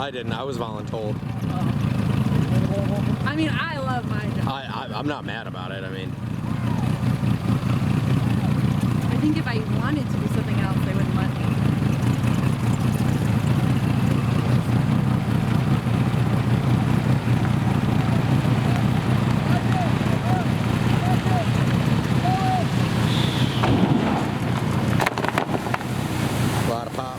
I didn't. I was voluntold. I mean, I love my job. I'm not mad about it. I mean, I think if I wanted to do something else, they wouldn't let me. a lot of pop.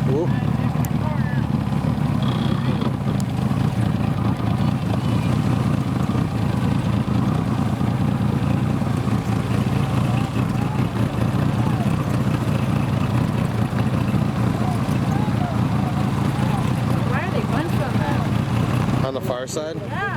Whoop. Why are they bunched on that? On the far side? Yeah.